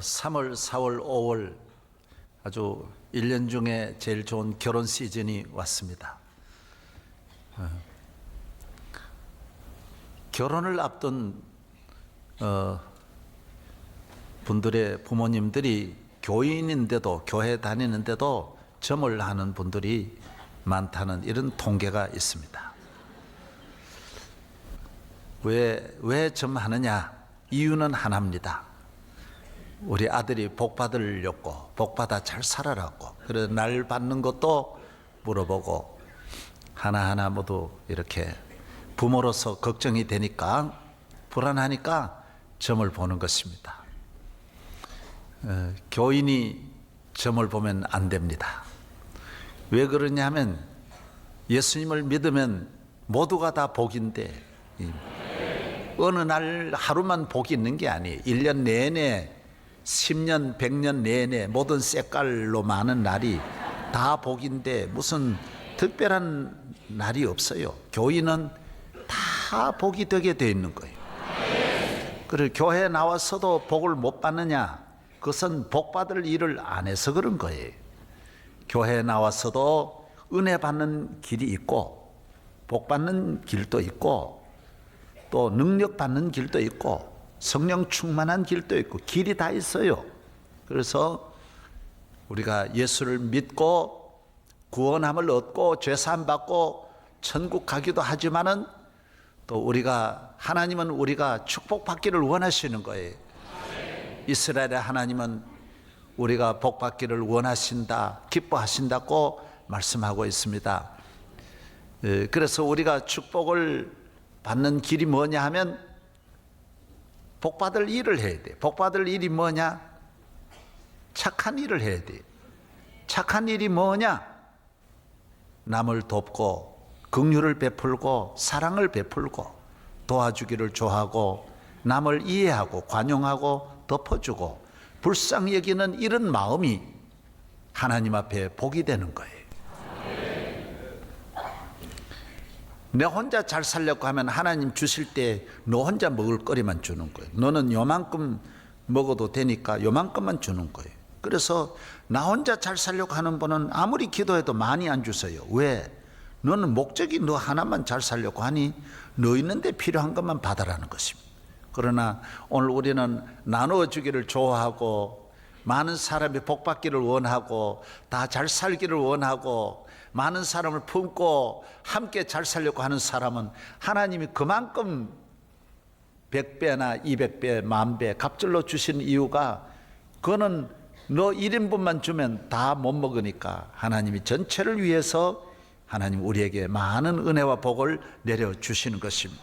3월, 4월, 5월 아주 1년 중에 제일 좋은 결혼 시즌이 왔습니다. 결혼을 앞둔 분들의 부모님들이 교인인데도, 교회 다니는데도 점을 하는 분들이 많다는 이런 통계가 있습니다. 왜 점하느냐? 이유는 하나입니다. 우리 아들이 복 받으려고, 복 받아 잘 살아라고, 그래서 날 받는 것도 물어보고, 하나하나 모두 이렇게 부모로서 걱정이 되니까, 불안하니까 점을 보는 것입니다. 교인이 점을 보면 안 됩니다. 왜 그러냐 하면, 예수님을 믿으면 모두가 다 복인데, 어느 날 하루만 복이 있는 게 아니에요. 1년 내내, 10년, 100년 내내 모든 색깔로 많은 날이 다 복인데 무슨 특별한 날이 없어요. 교인은 다 복이 되게 돼 있는 거예요. 그리고 교회에 나와서도 복을 못 받느냐? 그것은 복 받을 일을 안 해서 그런 거예요. 교회에 나와서도 은혜 받는 길이 있고, 복 받는 길도 있고, 또 능력 받는 길도 있고, 성령 충만한 길도 있고, 길이 다 있어요. 그래서 우리가 예수를 믿고 구원함을 얻고 죄사함 받고 천국 가기도 하지만은, 또 우리가, 하나님은 우리가 축복받기를 원하시는 거예요. 이스라엘의 하나님은 우리가 복받기를 원하신다, 기뻐하신다고 말씀하고 있습니다. 그래서 우리가 축복을 받는 길이 뭐냐 하면 복받을 일을 해야 돼. 복받을 일이 뭐냐? 착한 일을 해야 돼. 착한 일이 뭐냐? 남을 돕고 긍휼을 베풀고 사랑을 베풀고 도와주기를 좋아하고 남을 이해하고 관용하고 덮어주고 불쌍히 여기는 이런 마음이 하나님 앞에 복이 되는 거예요. 내 혼자 잘 살려고 하면 하나님 주실 때 너 혼자 먹을 거리만 주는 거예요. 너는 요만큼 먹어도 되니까 요만큼만 주는 거예요. 그래서 나 혼자 잘 살려고 하는 분은 아무리 기도해도 많이 안 주세요. 왜? 너는 목적이 너 하나만 잘 살려고 하니 너 있는데 필요한 것만 받아라는 것입니다. 그러나 오늘 우리는 나누어 주기를 좋아하고 많은 사람이 복 받기를 원하고 다 잘 살기를 원하고 많은 사람을 품고 함께 잘 살려고 하는 사람은 하나님이 그만큼 100배나 200배, 10,000배 갑절로 주신 이유가, 그거는 너 1인분만 주면 다 못 먹으니까 하나님이 전체를 위해서 하나님 우리에게 많은 은혜와 복을 내려주시는 것입니다.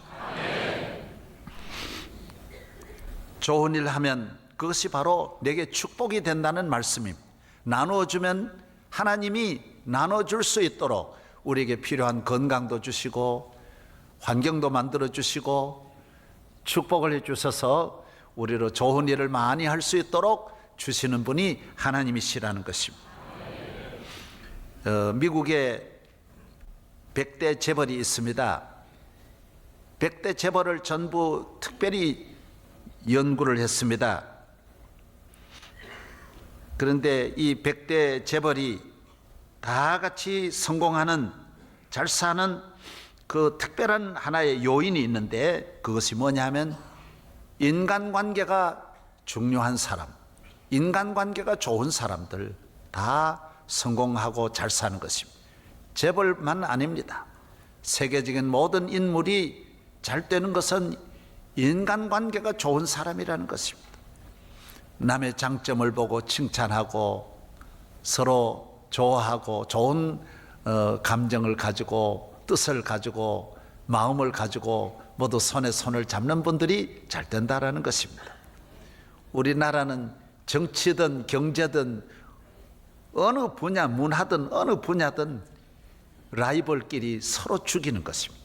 좋은 일 하면 그것이 바로 내게 축복이 된다는 말씀입니다. 나누어주면 하나님이 나눠줄 수 있도록 우리에게 필요한 건강도 주시고 환경도 만들어 주시고 축복을 해 주셔서 우리로 좋은 일을 많이 할 수 있도록 주시는 분이 하나님이시라는 것입니다. 미국에 100대 재벌이 있습니다. 100대 재벌을 전부 특별히 연구를 했습니다. 그런데 이 100대 재벌이 다 같이 성공하는, 잘 사는 그 특별한 하나의 요인이 있는데, 그것이 뭐냐 하면 인간관계가 중요한 사람, 인간관계가 좋은 사람들 다 성공하고 잘 사는 것입니다. 재벌만 아닙니다. 세계적인 모든 인물이 잘 되는 것은 인간관계가 좋은 사람이라는 것입니다. 남의 장점을 보고 칭찬하고 서로 좋아하고 좋은 감정을 가지고 뜻을 가지고 마음을 가지고 모두 손에 손을 잡는 분들이 잘 된다라는 것입니다. 우리나라는 정치든 경제든 어느 분야, 문화든 어느 분야든 라이벌끼리 서로 죽이는 것입니다.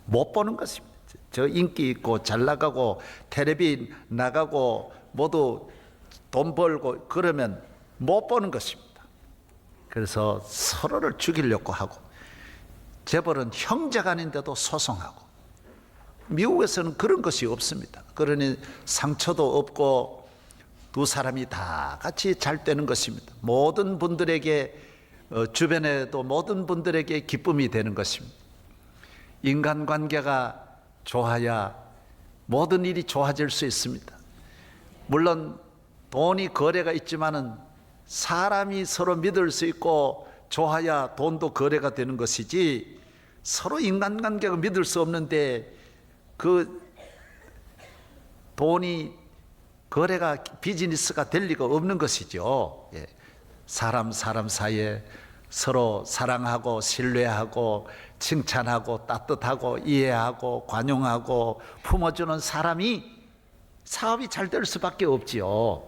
못 보는 것입니다. 저 인기 있고 잘 나가고 텔레비 나가고 모두 돈 벌고 그러면 못 보는 것입니다. 그래서 서로를 죽이려고 하고, 재벌은 형제간인데도 소송하고, 미국에서는 그런 것이 없습니다. 그러니 상처도 없고 두 사람이 다 같이 잘 되는 것입니다. 모든 분들에게 주변에도 모든 분들에게 기쁨이 되는 것입니다. 인간관계가 좋아야 모든 일이 좋아질 수 있습니다. 물론 돈이 거래가 있지만은 사람이 서로 믿을 수 있고 좋아야 돈도 거래가 되는 것이지, 서로 인간관계가 믿을 수 없는데 그 돈이 거래가 비즈니스가 될 리가 없는 것이죠. 예. 사람 사이에 서로 사랑하고 신뢰하고 칭찬하고 따뜻하고 이해하고 관용하고 품어주는 사람이 사업이 잘 될 수밖에 없지요.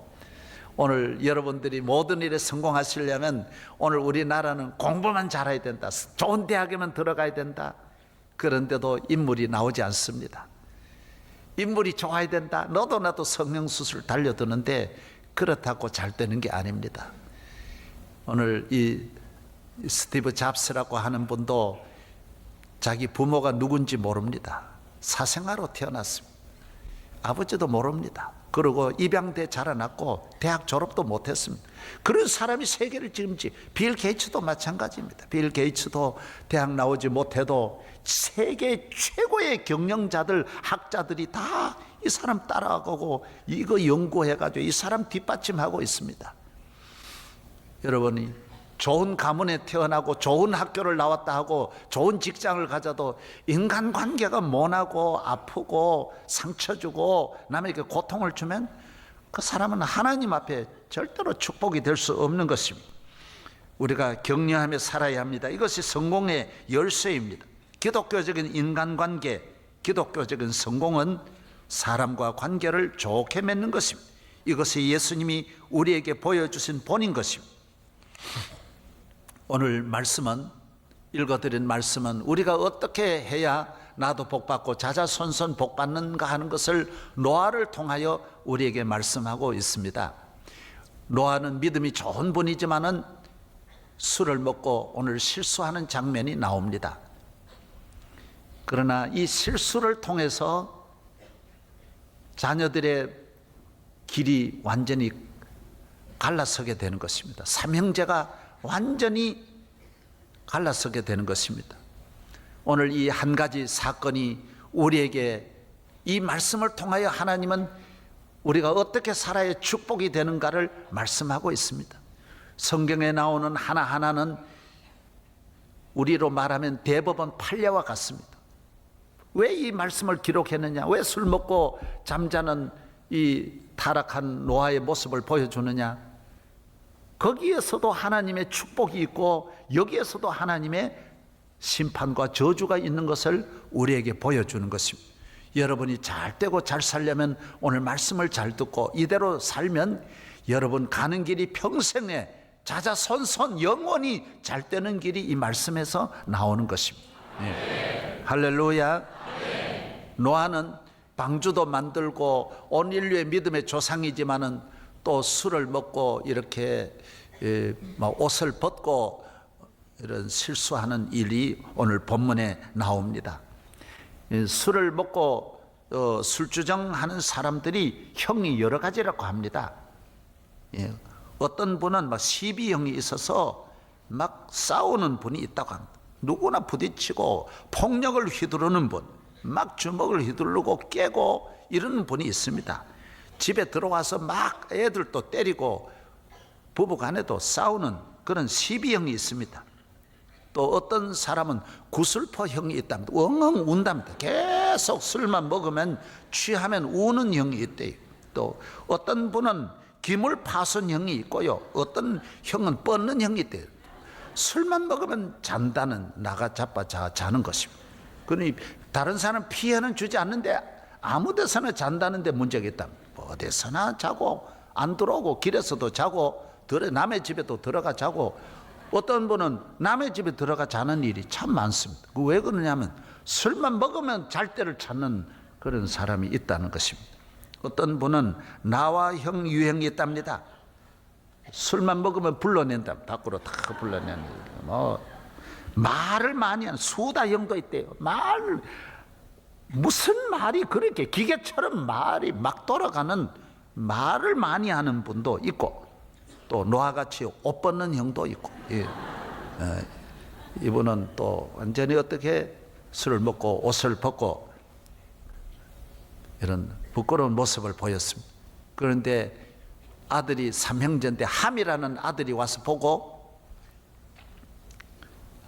오늘 여러분들이 모든 일에 성공하시려면 오늘 우리나라는 공부만 잘해야 된다, 좋은 대학에만 들어가야 된다, 그런데도 인물이 나오지 않습니다. 인물이 좋아야 된다, 너도 나도 성형수술 달려드는데 그렇다고 잘 되는 게 아닙니다. 오늘 이 스티브 잡스라고 하는 분도 자기 부모가 누군지 모릅니다. 사생아로 태어났습니다. 아버지도 모릅니다. 그리고 입양돼 자라났고 대학 졸업도 못했습니다. 그런 사람이 세계를 지금지. 빌 게이츠도 마찬가지입니다. 빌 게이츠도 대학 나오지 못해도 세계 최고의 경영자들, 학자들이 다 이 사람 따라가고 이거 연구해가지고 이 사람 뒷받침하고 있습니다. 여러분이 좋은 가문에 태어나고 좋은 학교를 나왔다 하고 좋은 직장을 가져도 인간관계가 모나고 아프고 상처 주고 남에게 고통을 주면 그 사람은 하나님 앞에 절대로 축복이 될 수 없는 것입니다. 우리가 격려하며 살아야 합니다. 이것이 성공의 열쇠입니다. 기독교적인 인간관계, 기독교적인 성공은 사람과 관계를 좋게 맺는 것입니다. 이것이 예수님이 우리에게 보여주신 본인 것입니다. 오늘 말씀은, 읽어드린 말씀은 우리가 어떻게 해야 나도 복받고 자자손손 복받는가 하는 것을 노아를 통하여 우리에게 말씀하고 있습니다. 노아는 믿음이 좋은 분이지만은 술을 먹고 오늘 실수하는 장면이 나옵니다. 그러나 이 실수를 통해서 자녀들의 길이 완전히 갈라서게 되는 것입니다. 삼형제가 완전히 갈라서게 되는 것입니다. 오늘 이 한 가지 사건이 우리에게 이 말씀을 통하여 하나님은 우리가 어떻게 살아야 축복이 되는가를 말씀하고 있습니다. 성경에 나오는 하나하나는 우리로 말하면 대법원 판례와 같습니다. 왜 이 말씀을 기록했느냐? 왜 술 먹고 잠자는 이 타락한 노아의 모습을 보여주느냐? 거기에서도 하나님의 축복이 있고 여기에서도 하나님의 심판과 저주가 있는 것을 우리에게 보여주는 것입니다. 여러분이 잘 되고 잘 살려면 오늘 말씀을 잘 듣고 이대로 살면 여러분 가는 길이 평생에 자자손손 영원히 잘 되는 길이 이 말씀에서 나오는 것입니다. 네. 할렐루야. 노아는 방주도 만들고 온 인류의 믿음의 조상이지만은 또 술을 먹고 이렇게 옷을 벗고 이런 실수하는 일이 오늘 본문에 나옵니다. 술을 먹고 술주정하는 사람들이 형이 여러 가지라고 합니다. 어떤 분은 시비형이 있어서 막 싸우는 분이 있다고 합니다. 누구나 부딪히고 폭력을 휘두르는 분, 막 주먹을 휘두르고 깨고 이러는 분이 있습니다. 집에 들어와서 막 애들도 때리고 부부간에도 싸우는 그런 시비형이 있습니다. 또 어떤 사람은 구슬포형이 있답니다. 엉엉 운답니다. 계속 술만 먹으면 취하면 우는 형이 있대요. 또 어떤 분은 기물파손형이 있고요, 어떤 형은 뻗는 형이 있대요. 술만 먹으면 잔다는 나가 자빠 자는 것입니다. 그러니 다른 사람 피해는 주지 않는데 아무 데서나 잔다는데 문제가 있다. 어디서나 자고 안 들어오고 길에서도 자고 남의 집에도 들어가 자고, 어떤 분은 남의 집에 들어가 자는 일이 참 많습니다. 왜 그러냐면 술만 먹으면 잘 때를 찾는 그런 사람이 있다는 것입니다. 어떤 분은 나와 형 유형이 있답니다. 술만 먹으면 불러낸다. 밖으로 다 불러내는 말을 많이 하는 수다형도 있대요. 무슨 말이 그렇게 기계처럼 말이 막 돌아가는 말을 많이 하는 분도 있고, 또 노아같이 옷 벗는 형도 있고, 이분은 또 완전히 어떻게 술을 먹고 옷을 벗고 이런 부끄러운 모습을 보였습니다. 그런데 아들이 삼형제인데 함이라는 아들이 와서 보고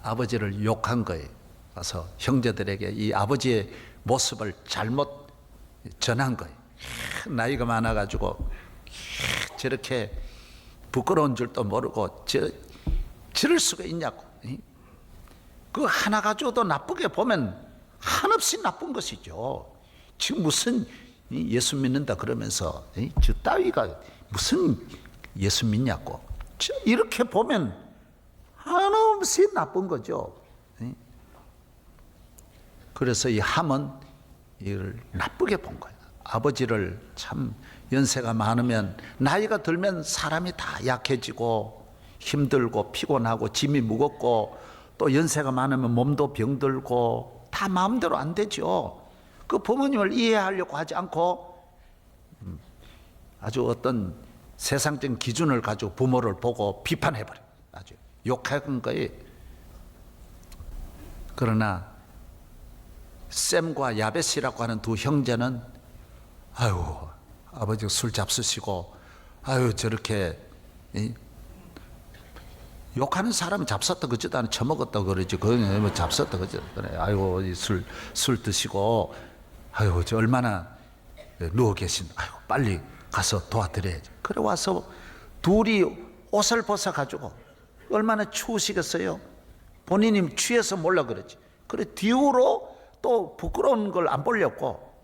아버지를 욕한 거예요. 와서 형제들에게 이 아버지의 모습을 잘못 전한 거예요. 나이가 많아가지고 저렇게 부끄러운 줄도 모르고 저럴 수가 있냐고. 그 하나 가지고도 나쁘게 보면 한없이 나쁜 것이죠. 지금 무슨 예수 믿는다 그러면서 저 따위가 무슨 예수 믿냐고. 이렇게 보면 한없이 나쁜 거죠. 그래서 이 함은 이를 나쁘게 본 거예요. 아버지를 참 연세가 많으면, 나이가 들면 사람이 다 약해지고 힘들고 피곤하고 짐이 무겁고, 또 연세가 많으면 몸도 병들고 다 마음대로 안 되죠. 그 부모님을 이해하려고 하지 않고 아주 어떤 세상적인 기준을 가지고 부모를 보고 비판해버려요. 아주 욕하는 거예요. 그러나 셈과 야벳이라고 하는 두 형제는 아유, 아버지가 술 잡수시고 아유 저렇게 욕하는 사람은 잡섰다 그지도 않아 처먹었다 그러지. 그건 뭐 잡섰다 그지. 그래. 아이고 술 드시고 아이고 저 얼마나 누워 계신. 아이고 빨리 가서 도와드려야지. 그래 와서 둘이 옷을 벗어 가지고 얼마나 추우시겠어요. 본인이 취해서 몰라 그러지. 그래 뒤로 또 부끄러운 걸 안 보려고,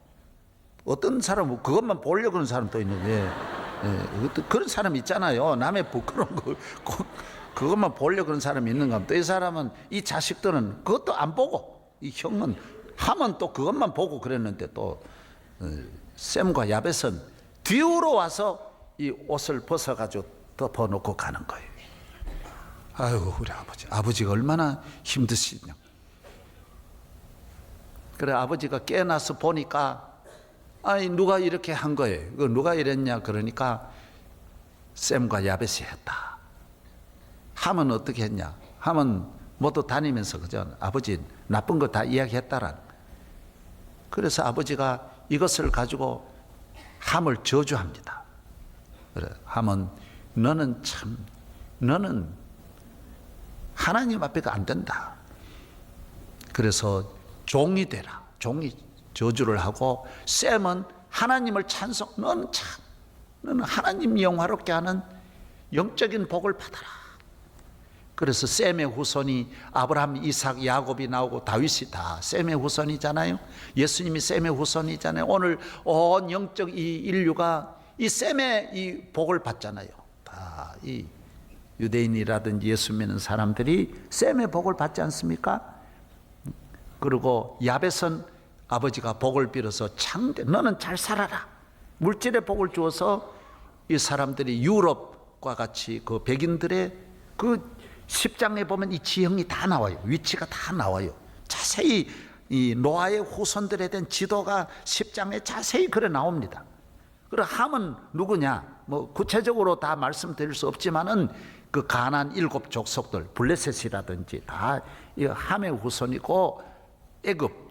어떤 사람은 그것만 보려고 하는 사람도 있는데, 그런 사람 있잖아요. 남의 부끄러운 거 그것만 보려고 하는 사람이 있는가 하면, 또 이 사람은, 이 자식들은 그것도 안 보고, 이 형은 함은 또 그것만 보고 그랬는데, 또 셈과 야벳은 뒤로 와서 이 옷을 벗어가지고 덮어놓고 가는 거예요. 아이고 우리 아버지가 얼마나 힘드시냐. 그래 아버지가 깨어나서 보니까 아니 누가 이렇게 한 거예요. 그 누가 이랬냐 그러니까 셈과 야벳이 했다. 함은 어떻게 했냐? 함은 모두 다니면서 그죠? 아버지 나쁜 거 다 이야기했다란. 그래서 아버지가 이것을 가지고 함을 저주합니다. 그래 함은 너는 하나님 앞에가 안 된다. 그래서 종이 되라. 종이 저주를 하고, 셈은 하나님을 찬송. 너는 하나님 영화롭게 하는 영적인 복을 받아라. 그래서 셈의 후손이 아브라함, 이삭, 야곱이 나오고 다윗이 다 셈의 후손이잖아요. 예수님이 셈의 후손이잖아요. 오늘 온 영적 이 인류가 이 셈의 이 복을 받잖아요. 다 이 유대인이라든지 예수 믿는 사람들이 셈의 복을 받지 않습니까? 그리고 야벳은 아버지가 복을 빌어서 너는 잘 살아라. 물질의 복을 주어서 이 사람들이 유럽과 같이 그 백인들의 그 10장에 보면 이 지형이 다 나와요. 위치가 다 나와요. 자세히 이 노아의 후손들에 대한 지도가 10장에 자세히 그래 나옵니다. 그리고 함은 누구냐? 뭐 구체적으로 다 말씀드릴 수 없지만은 그 가나안 7 족속들, 블레셋이라든지 다 이 함의 후손이고,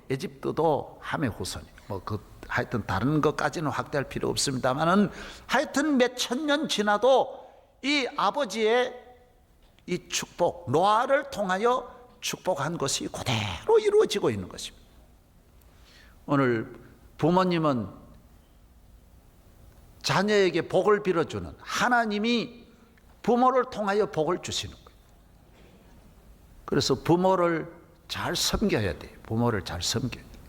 에집트도 함의 후손이. 뭐 하여튼 다른 것까지는 확대할 필요 없습니다만은 하여튼 몇 천 년 지나도 이 아버지의 이 축복, 노아를 통하여 축복한 것이 그대로 이루어지고 있는 것입니다. 오늘 부모님은 자녀에게 복을 빌어주는, 하나님이 부모를 통하여 복을 주시는 거예요. 그래서 부모를 잘 섬겨야 돼요. 부모를 잘 섬겨야 돼요.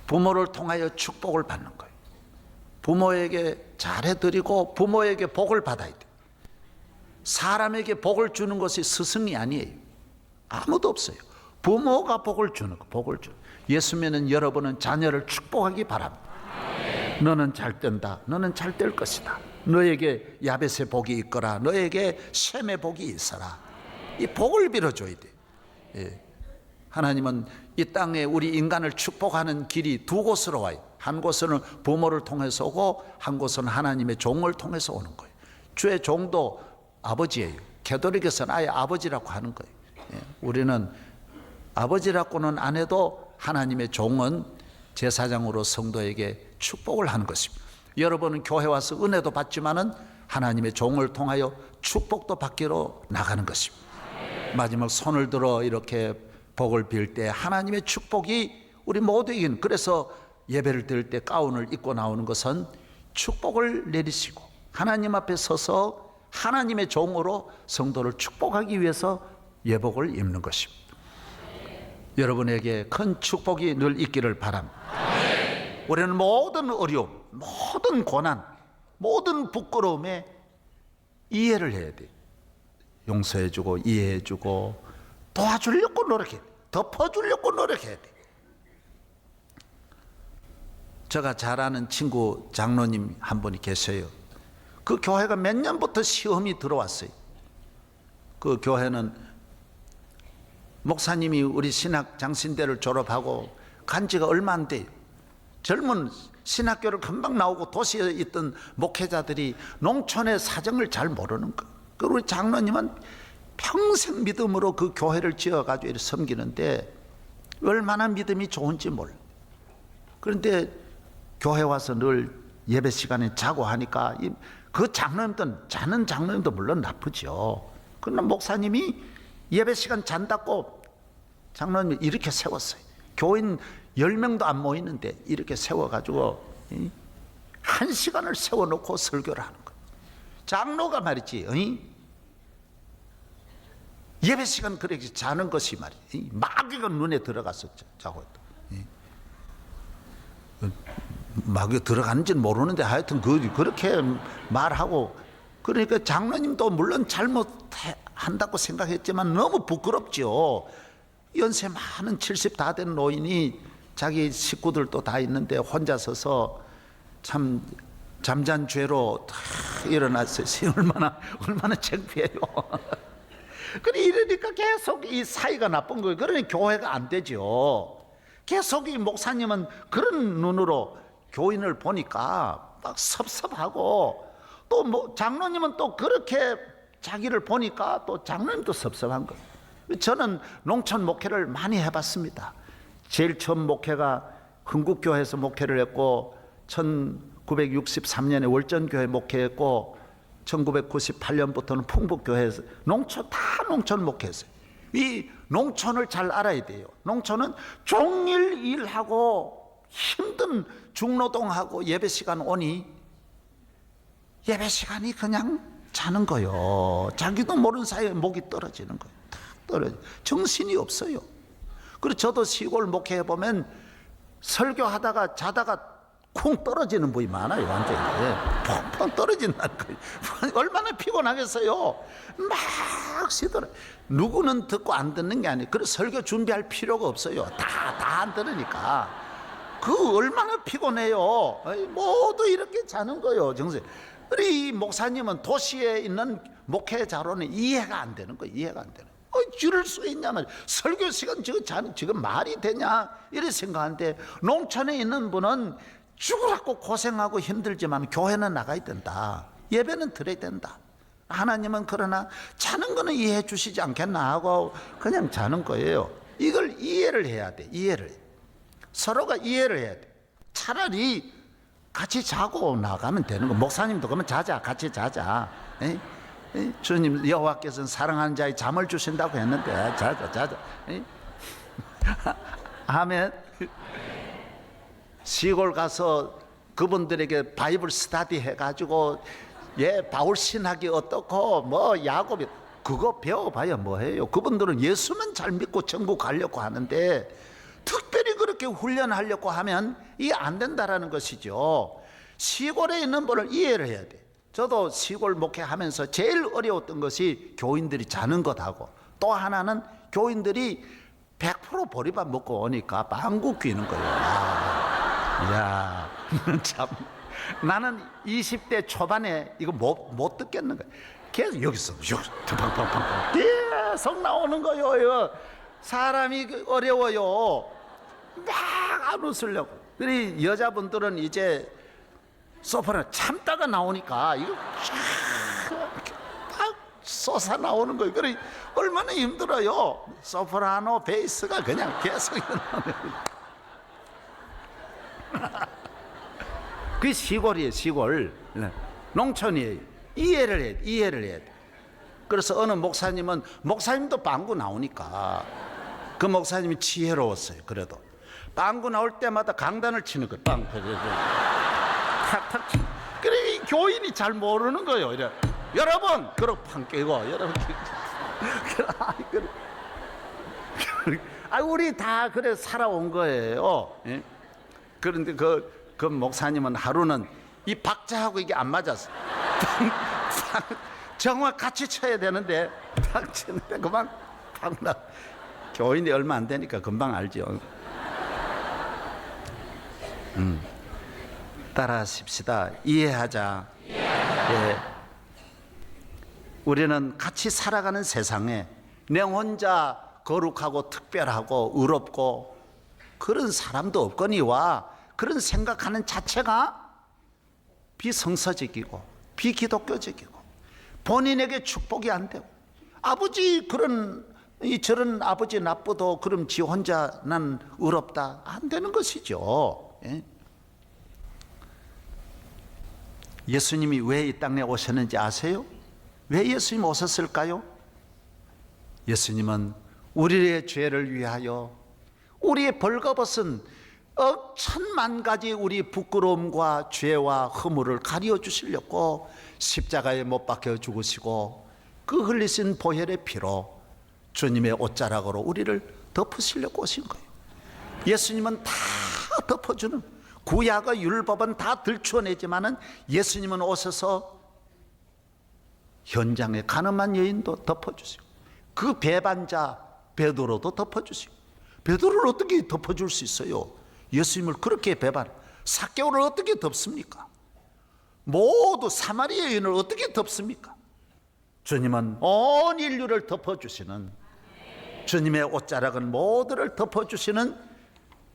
부모를 통하여 축복을 받는 거예요. 부모에게 잘해드리고 부모에게 복을 받아야 돼요. 사람에게 복을 주는 것이 스승이 아니에요. 아무도 없어요. 부모가 복을 주는 거, 복을 줘. 예수 믿는 여러분은 자녀를 축복하기 바랍니다. 너는 잘 된다. 너는 잘 될 것이다. 너에게 야벳의 복이 있거라. 너에게 셈의 복이 있어라. 이 복을 빌어줘야 돼. 예. 하나님은 이 땅에 우리 인간을 축복하는 길이 두 곳으로 와요. 한 곳은 부모를 통해서 오고 한 곳은 하나님의 종을 통해서 오는 거예요. 주의 종도 아버지예요. 가톨릭에서는 아예 아버지라고 하는 거예요. 우리는 아버지라고는 안 해도 하나님의 종은 제사장으로 성도에게 축복을 하는 것입니다. 여러분은 교회 와서 은혜도 받지만은 하나님의 종을 통하여 축복도 받기로 나가는 것입니다. 마지막 손을 들어 이렇게 복을 빌 때 하나님의 축복이 우리 모두에게는, 그래서 예배를 드릴 때 가운을 입고 나오는 것은 축복을 내리시고 하나님 앞에 서서 하나님의 종으로 성도를 축복하기 위해서 예복을 입는 것입니다. 여러분에게 큰 축복이 늘 있기를 바랍니다. 우리는 모든 어려움, 모든 고난, 모든 부끄러움에 이해를 해야 돼요. 용서해주고 이해해주고 도와주려고 노력해야 돼. 덮어주려고 노력해야 돼. 제가 잘 아는 친구 장로님 한 분이 계셔요. 그 교회가 몇 년부터 시험이 들어왔어요. 그 교회는 목사님이 우리 신학 장신대를 졸업하고 간 지가 얼마 안 돼요. 젊은 신학교를 금방 나오고 도시에 있던 목회자들이 농촌의 사정을 잘 모르는 거예요. 그리고 우리 장로님은 평생 믿음으로 그 교회를 지어가지고 이렇게 섬기는데 얼마나 믿음이 좋은지 몰라. 그런데 교회 와서 늘 예배 시간에 자고 하니까 그 장로님도, 자는 장로님도 물론 나쁘죠. 그러나 목사님이 예배 시간 잔다고 장로님이 이렇게 세웠어요. 교인 10명도 안 모이는데 이렇게 세워가지고 1시간을 세워놓고 설교를 하는 거예요. 장로가 말이지, 예배 시간 그렇게 자는 것이 말이지, 마귀가 눈에 들어가서 자고 있다. 마귀가 들어가는지는 모르는데 하여튼 그렇게 말하고, 그러니까 장로님도 물론 잘못한다고 생각했지만 너무 부끄럽죠. 연세 많은 70 다 된 노인이 자기 식구들도 다 있는데 혼자 서서 참 잠잔 죄로 일어났어요. 얼마나 창피해요. 그래 이러니까 계속 이 사이가 나쁜 거예요. 그러니 교회가 안 되죠. 계속 이 목사님은 그런 눈으로 교인을 보니까 막 섭섭하고, 또 뭐 장로님은 또 그렇게 자기를 보니까 또 장로님도 섭섭한 거예요. 저는 농촌 목회를 많이 해봤습니다. 제일 처음 목회가 흥국교회에서 목회를 했고 1963년에 월전교회 목회했고 1998년부터는 풍북교회에서 농촌 목회했어요. 이 농촌을 잘 알아야 돼요. 농촌은 종일 일하고 힘든 중노동하고 예배 시간 오니 예배 시간이 그냥 자는 거요. 자기도 모르는 사이에 목이 떨어지는 거예요. 다 떨어져. 정신이 없어요. 그리고 저도 시골 목회해 보면 설교하다가 자다가 쿵 떨어지는 분이 많아요. 완전히 펑펑 떨어진다는 거예요. 얼마나 피곤하겠어요. 막 쉬더라. 누구는 듣고 안 듣는 게 아니에요. 그래서 설교 준비할 필요가 없어요. 다 안 들으니까. 그 얼마나 피곤해요. 모두 이렇게 자는 거예요. 정세. 우리 목사님은 도시에 있는 목회자로는 이해가 안 되는 거예요. 이해가 안 되는. 줄을 수 있냐 말이야. 설교 시간 지금 말이 되냐 이렇게 생각하는데, 농촌에 있는 분은 죽으라고 고생하고 힘들지만 교회는 나가야 된다. 예배는 드려야 된다. 하나님은 그러나 자는 거는 이해해 주시지 않겠나 하고 그냥 자는 거예요. 이걸 이해를 해야 돼. 이해를. 서로가 이해를 해야 돼. 차라리 같이 자고 나가면 되는 거. 목사님도 그러면 자자, 같이 자자. 주님 여호와께서는 사랑하는 자에 잠을 주신다고 했는데 자자. 아멘. 시골 가서 그분들에게 바이블 스터디 해가지고 바울 신학이 어떻고 뭐 야곱이 그거 배워봐야 뭐해요. 그분들은 예수만 잘 믿고 천국 가려고 하는데 특별히 그렇게 훈련하려고 하면 이게 안 된다라는 것이죠. 시골에 있는 분을 이해를 해야 돼. 저도 시골 목회하면서 제일 어려웠던 것이 교인들이 자는 것하고, 또 하나는 교인들이 100% 보리밥 먹고 오니까 방구 뀌는 거예요. 참. 나는 20대 초반에 이거 못 듣겠는 거예요. 계속 여기서 팡팡팡팡 계속 나오는 거예요. 사람이 어려워요. 막 안 웃으려고. 그리 여자분들은 이제 소프라노 참다가 나오니까 이거 딱 솟아 나오는 거예요. 그래 얼마나 힘들어요. 소프라노 베이스가 그냥 계속 나오는 그 시골이에요. 시골 농촌이에요. 이해를 해야 돼. 그래서 어느 목사님도 방구 나오니까 그 목사님이 지혜로웠어요. 그래도 방구 나올 때마다 강단을 치는 거예요. 빵 탁탁 치. 그래 이 교인이 잘 모르는 거예요. 이래 여러분 그러고 팡 깨고 여러분 우리 다 그래 살아온 거예요. 예? 그런데 그 목사님은 하루는 이 박자하고 이게 안 맞았어. 정말 같이 쳐야 되는데 딱 치는데 그만 팍 나. 교인이 얼마 안 되니까 금방 알죠. 따라하십시다. 이해하자. 예. 우리는 같이 살아가는 세상에 내 혼자 거룩하고 특별하고 의롭고 그런 사람도 없거니와 그런 생각하는 자체가 비성서적이고 비기독교적이고 본인에게 축복이 안 되고 아버지 저런 아버지 나쁘도 그럼 지 혼자 난 의롭다 안 되는 것이죠. 예? 예수님이 왜 이 땅에 오셨는지 아세요? 왜 예수님 오셨을까요? 예수님은 우리의 죄를 위하여 우리의 벌거벗은 천만 가지 우리 부끄러움과 죄와 허물을 가리워 주시려고 십자가에 못 박혀 죽으시고 그 흘리신 보혈의 피로 주님의 옷자락으로 우리를 덮으시려고 오신 거예요. 예수님은 다 덮어주는, 구약의 율법은 다 들추어내지만은 예수님은 오셔서 현장에 가늠한 여인도 덮어주시고 그 배반자 베드로도 덮어주시고. 베드로를 어떻게 덮어줄 수 있어요? 예수님을 그렇게 배반, 삭개오를 어떻게 덮습니까? 모두 사마리아 여인을 어떻게 덮습니까? 주님은 온 인류를 덮어주시는, 주님의 옷자락은 모두를 덮어주시는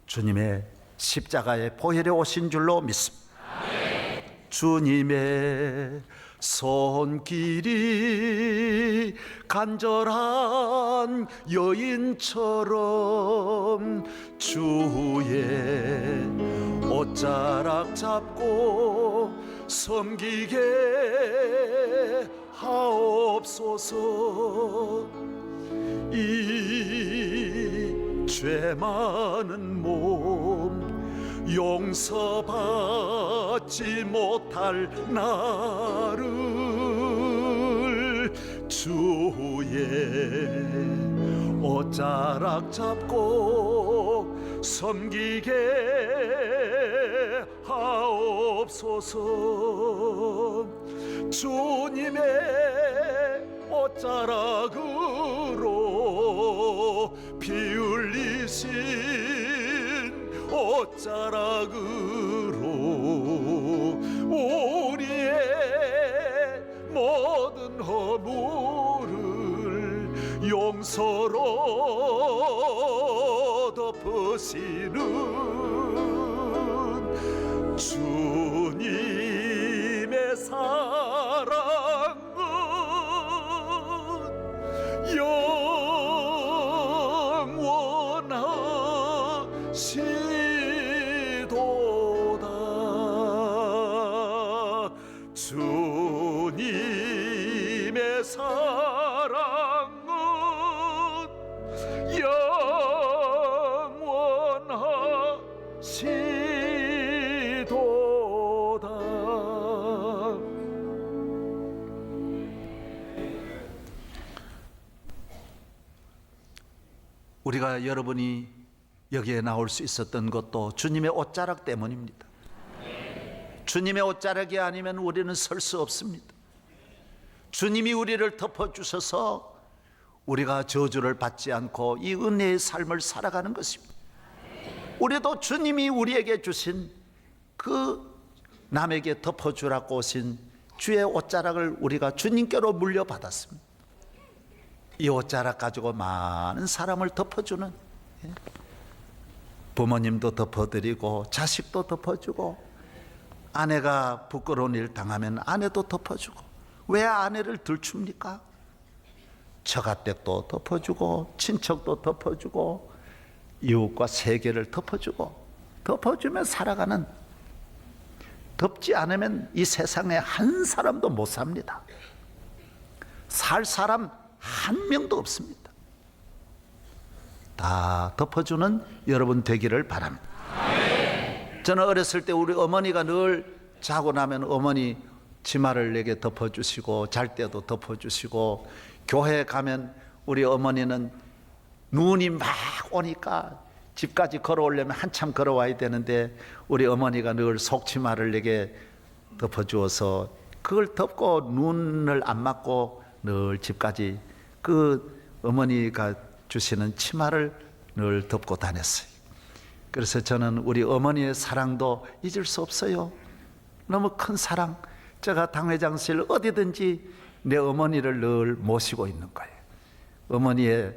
주님의 십자가의 보혈에 오신 줄로 믿습니다. 주님의 손길이 간절한 여인처럼 주의 옷자락 잡고 섬기게 하옵소서. 이 죄 많은 몸 용서받지 못할 나를 주의 옷자락 잡고 섬기게 하옵소서. 주님의 옷자락으로 피 흘리신 옷자락으로 우리의 모든 허물을 용서로 덮으시는 주님의 사랑은 영원하시도다. 주님의 사랑은 영원하시도다. 우리가 여러분이 여기에 나올 수 있었던 것도 주님의 옷자락 때문입니다. 주님의 옷자락이 아니면 우리는 설 수 없습니다. 주님이 우리를 덮어주셔서 우리가 저주를 받지 않고 이 은혜의 삶을 살아가는 것입니다. 우리도 주님이 우리에게 주신 그 남에게 덮어주라고 오신 주의 옷자락을 우리가 주님께로 물려받았습니다. 이 옷자락 가지고 많은 사람을 덮어주는 부모님도 덮어드리고 자식도 덮어주고, 아내가 부끄러운 일 당하면 아내도 덮어주고. 왜 아내를 들춥니까? 처가댁도 덮어주고 친척도 덮어주고 이웃과 세계를 덮어주고, 덮어주면 살아가는, 덮지 않으면 이 세상에 한 사람도 못 삽니다. 살 사람 한 명도 없습니다. 다 덮어주는 여러분 되기를 바랍니다. 저는 어렸을 때 우리 어머니가 늘 자고 나면 어머니 치마를 내게 덮어주시고, 잘 때도 덮어주시고, 교회 가면 우리 어머니는 눈이 막 오니까 집까지 걸어오려면 한참 걸어와야 되는데 우리 어머니가 늘 속치마를 내게 덮어주어서 그걸 덮고 눈을 안 맞고 늘 집까지 그 어머니가 주시는 치마를 늘 덮고 다녔어요. 그래서 저는 우리 어머니의 사랑도 잊을 수 없어요. 너무 큰 사랑. 제가 당회장실 어디든지 내 어머니를 늘 모시고 있는 거예요. 어머니의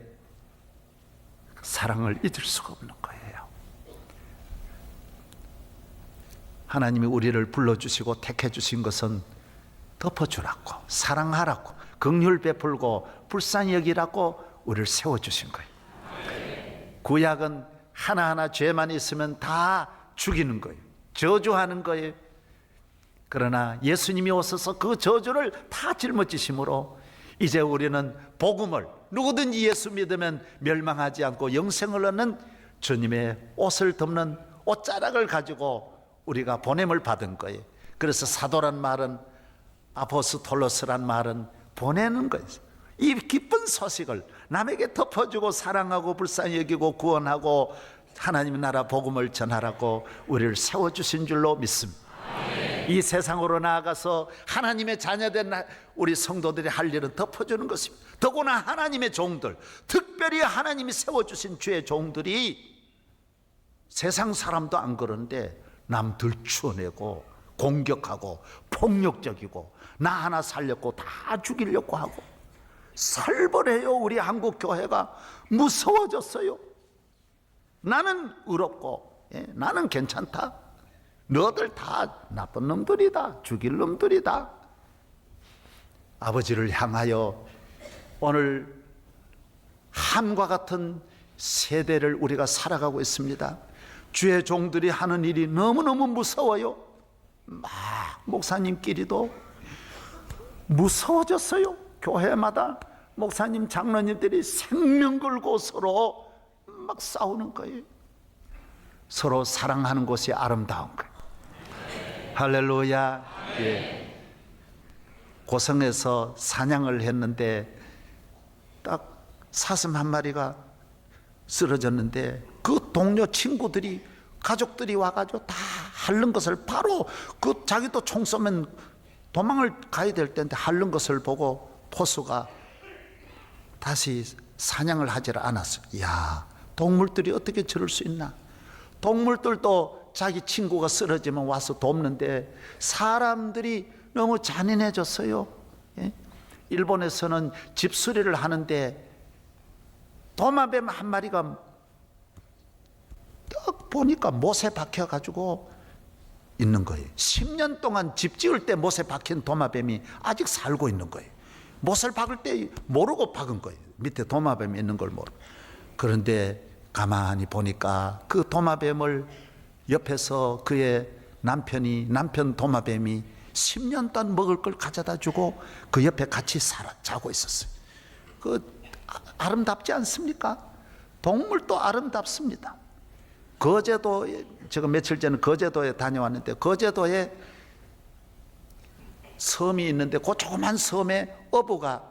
사랑을 잊을 수가 없는 거예요. 하나님이 우리를 불러주시고 택해 주신 것은 덮어주라고, 사랑하라고, 긍휼 베풀고 불쌍히 여기라고 우리를 세워주신 거예요. 구약은 하나하나 죄만 있으면 다 죽이는 거예요. 저주하는 거예요. 그러나 예수님이 오셔서 그 저주를 다 짊어지심으로 이제 우리는 복음을, 누구든지 예수 믿으면 멸망하지 않고 영생을 얻는 주님의 옷을 덮는 옷자락을 가지고 우리가 보냄을 받은 거예요. 그래서 사도란 말은, 아포스톨로스란 말은 보내는 거예요. 이 기쁜 소식을 남에게 덮어주고 사랑하고 불쌍히 여기고 구원하고 하나님의 나라 복음을 전하라고 우리를 세워주신 줄로 믿습니다. 이 세상으로 나아가서 하나님의 자녀된 우리 성도들이 할 일은 덮어주는 것입니다. 더구나 하나님의 종들, 특별히 하나님이 세워주신 주의 종들이 세상 사람도 안 그런데 남 들추어내고 공격하고 폭력적이고 나 하나 살렸고 다 죽이려고 하고 살벌해요. 우리 한국 교회가 무서워졌어요. 나는 의롭고 나는 괜찮다, 너들 다 나쁜 놈들이다, 죽일 놈들이다. 아버지를 향하여 오늘 함과 같은 세대를 우리가 살아가고 있습니다. 주의 종들이 하는 일이 너무너무 무서워요. 막 목사님끼리도 무서워졌어요. 교회마다 목사님, 장로님들이 생명 걸고 서로 막 싸우는 거예요. 서로 사랑하는 것이 아름다운 거예요. 할렐루야. 예. 고성에서 사냥을 했는데 딱 사슴 한 마리가 쓰러졌는데 그 동료 친구들이, 가족들이 와가지고 다 핥는 것을 바로, 그 자기도 총 쏘면 도망을 가야 될 텐데 핥는 것을 보고 포수가 다시 사냥을 하질 않았어요. 이야, 동물들이 어떻게 저럴 수 있나. 동물들도 자기 친구가 쓰러지면 와서 돕는데 사람들이 너무 잔인해졌어요. 예? 일본에서는 집수리를 하는데 도마뱀 한 마리가 딱 보니까 못에 박혀가지고 있는 거예요. 10년 동안 집 지을 때 못에 박힌 도마뱀이 아직 살고 있는 거예요. 못을 박을 때 모르고 박은 거예요. 밑에 도마뱀이 있는 걸 모르고. 그런데 가만히 보니까 그 도마뱀을 옆에서 그의 남편 도마뱀이 10년 동안 먹을 걸 가져다 주고 그 옆에 같이 자고 있었어요. 그 아름답지 않습니까? 동물도 아름답습니다. 거제도, 제가 며칠 전에 거제도에 다녀왔는데 거제도에 섬이 있는데 그 조그만 섬에 어부가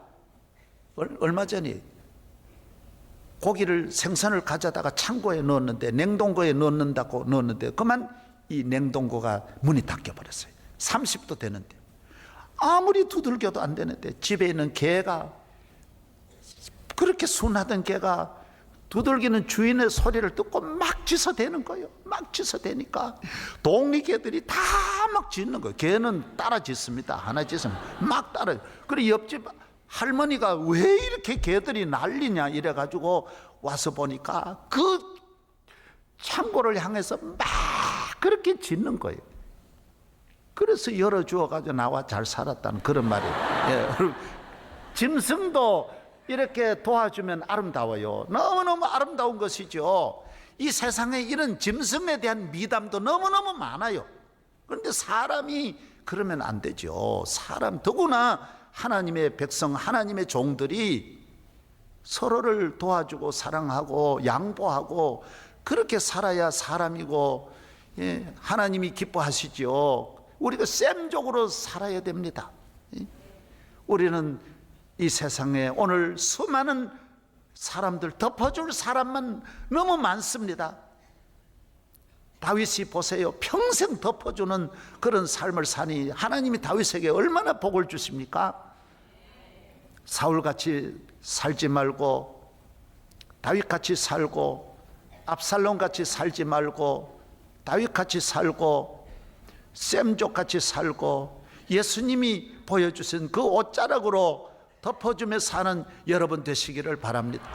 얼마 전에 고기를, 생선을 가져다가 창고에 넣었는데, 냉동고에 넣었는데 그만 이 냉동고가 문이 닫혀버렸어요. 30도 되는데 아무리 두들겨도 안 되는데 집에 있는 개가, 그렇게 순하던 개가 두들기는 주인의 소리를 듣고 막 짖어대는 거예요. 막 짖어대니까 동네 개들이 다 막 짖는 거예요. 개는 따라 짖습니다. 하나 짖으면 막 따라. 그래 옆집 할머니가 왜 이렇게 개들이 난리냐 이래가지고 와서 보니까 그 창고를 향해서 막 그렇게 짓는 거예요. 그래서 열어주어 가지고 나와 잘 살았다는 그런 말이에요. 예. 짐승도 이렇게 도와주면 아름다워요. 너무너무 아름다운 것이죠. 이 세상에 이런 짐승에 대한 미담도 너무너무 많아요. 그런데 사람이 그러면 안 되죠. 사람, 더구나 하나님의 백성, 하나님의 종들이 서로를 도와주고 사랑하고 양보하고 그렇게 살아야 사람이고, 예, 하나님이 기뻐하시죠. 우리가 셈족으로 살아야 됩니다. 우리는 이 세상에 오늘 수많은 사람들, 덮어줄 사람만 너무 많습니다. 다윗이 보세요. 평생 덮어주는 그런 삶을 사니 하나님이 다윗에게 얼마나 복을 주십니까? 사울같이 살지 말고, 다윗같이 살고, 압살롬같이 살지 말고, 다윗같이 살고, 셈족같이 살고, 예수님이 보여주신 그 옷자락으로 덮어주며 사는 여러분 되시기를 바랍니다.